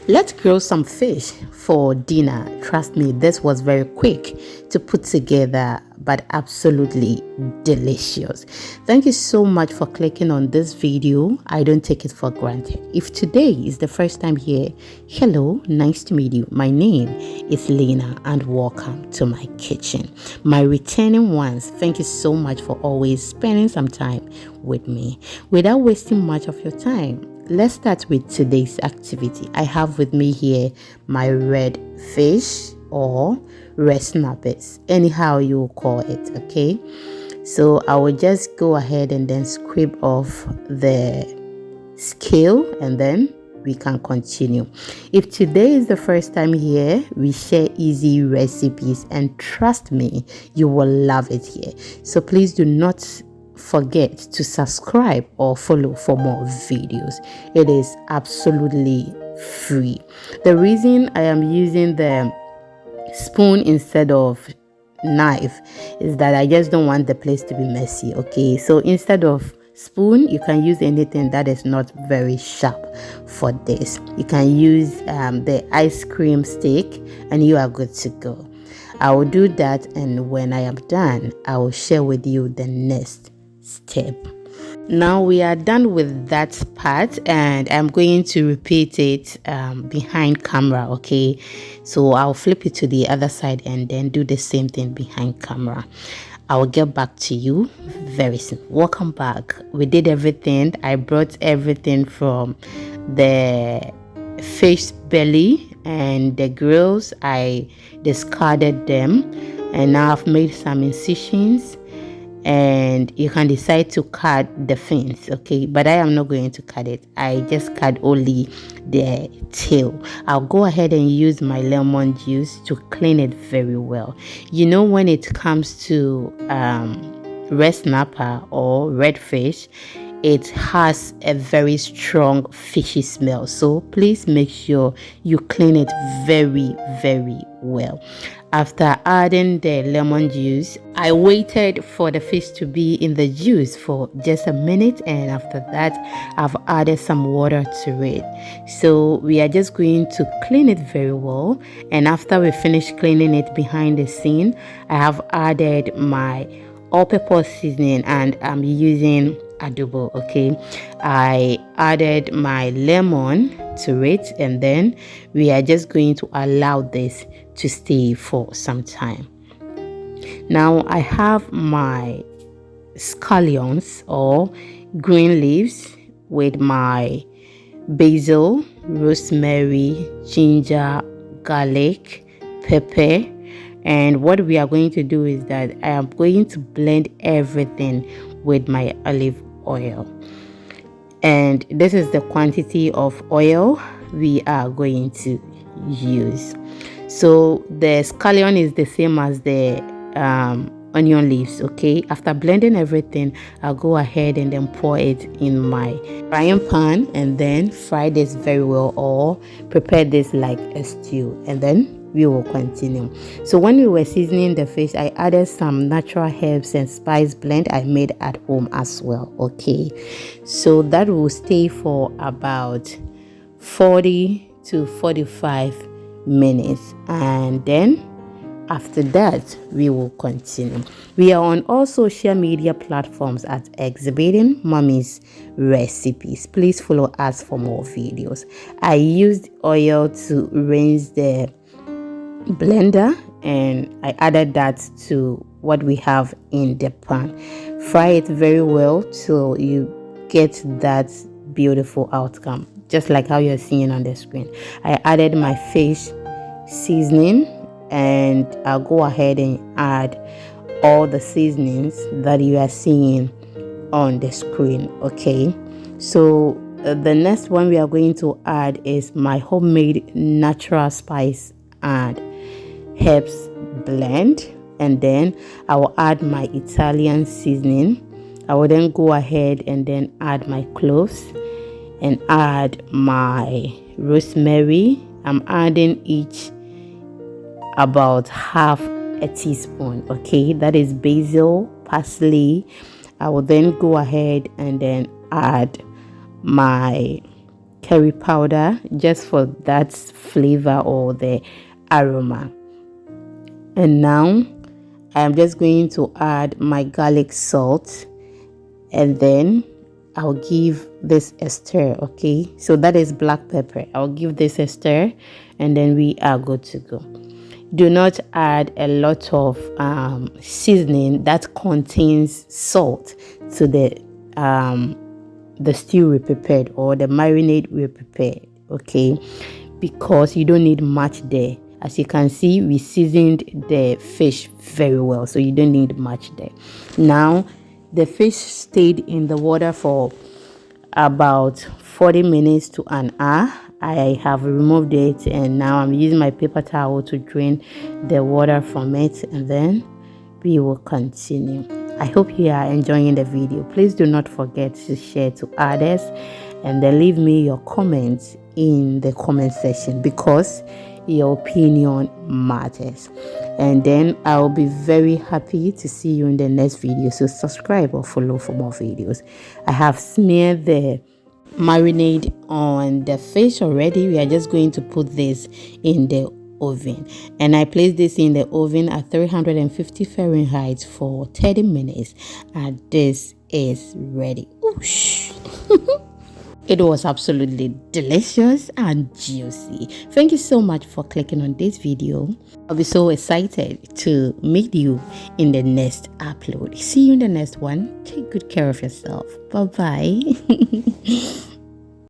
Let's grill some fish for dinner. Trust me, this was very quick to put together, but absolutely delicious. Thank you so much for clicking on this video. I don't take it for granted. If today is the first time here, hello, nice to meet you. My name is Lena and welcome to my kitchen. My returning ones, thank you so much for always spending some time with me. Without wasting much of your time, let's start with today's activity. I have with me here my red fish or red snappers, anyhow you call it, okay? So I will just go ahead and then scrape off the scale and then we can continue. If today is the first time here, we share easy recipes and trust me, you will love it here. So please do not forget to subscribe or follow for more videos. It is absolutely free. The reason I am using the spoon instead of knife is that I just don't want the place to be messy, okay? So instead of spoon, you can use anything that is not very sharp for this. You can use the ice cream stick and you are good to go. I will do that, and when I am done, I will share with you the next step. Now we are done with that part and I'm going to repeat it behind camera, okay? So I'll flip it to the other side and then do the same thing behind camera. I'll get back to you very soon. Welcome back. We did everything. I brought everything from the fish belly and the grills. I discarded them and now I've made some incisions, and you can decide to cut the fins, okay? But I am not going to cut it. I just cut only the tail. I'll go ahead and use my lemon juice to clean it very well. You know, when it comes to red snapper or red fish, it has a very strong fishy smell, so please make sure you clean it very well. After adding the lemon juice, I waited for the fish to be in the juice for just a minute, and after that I've added some water to it. So we are just going to clean it very well, and after we finish cleaning it behind the scene, I have added my all-purpose seasoning and I'm using adobo, okay? I added my lemon to it, and then we are just going to allow this to stay for some time. Now I have my scallions or green leaves with my basil, rosemary, ginger, garlic, pepper. And what we are going to do is that I am going to blend everything with my olive oil, and this is the quantity of oil we are going to use. So the scallion is the same as the onion leaves, okay? After blending everything, I'll go ahead and then pour it in my frying pan and then fry this very well, or prepare this like a stew, and then we will continue. So when we were seasoning the fish, I added some natural herbs and spice blend I made at home as well, okay? So that will stay for about 40 to 45 minutes, and then after that we will continue. We are on all social media platforms at Exhibiting Mommy's Recipes. Please follow us for more videos. I used oil to rinse the blender and I added that to what we have in the pan. Fry it very well till you get that beautiful outcome, just like how you're seeing on the screen. I added my fish seasoning, and I'll go ahead and add all the seasonings that you are seeing on the screen, okay? So the next one we are going to add is my homemade natural spice and herbs blend, and then I will add my Italian seasoning. I will then go ahead and then add my cloves and add my rosemary. I'm adding each about half a teaspoon, okay? That is basil, parsley. I will then go ahead and then add my curry powder just for that flavor or the aroma. And now I'm just going to add my garlic salt, and then I'll give this a stir. Okay, so that is black pepper. I'll give this a stir, and then we are good to go. Do not add a lot of seasoning that contains salt to the stew we prepared or the marinade we prepared. Okay, because you don't need much there. As you can see, we seasoned the fish very well, so you don't need much there. Now the fish stayed in the water for about 40 minutes to an hour. I have removed it, and now I'm using my paper towel to drain the water from it, and then we will continue. I hope you are enjoying the video. Please do not forget to share to others, and then leave me your comments in the comment section, because your opinion matters. And then I'll be very happy to see you in the next video. So subscribe or follow for more videos. I have smeared the marinade on the fish already. We are just going to put this in the oven, and I placed this in the oven at 350 Fahrenheit for 30 minutes, and this is ready. Oosh. It was absolutely delicious and juicy. Thank you so much for clicking on this video. I'll be so excited to meet you in the next upload. See you in the next one. Take good care of yourself. Bye bye.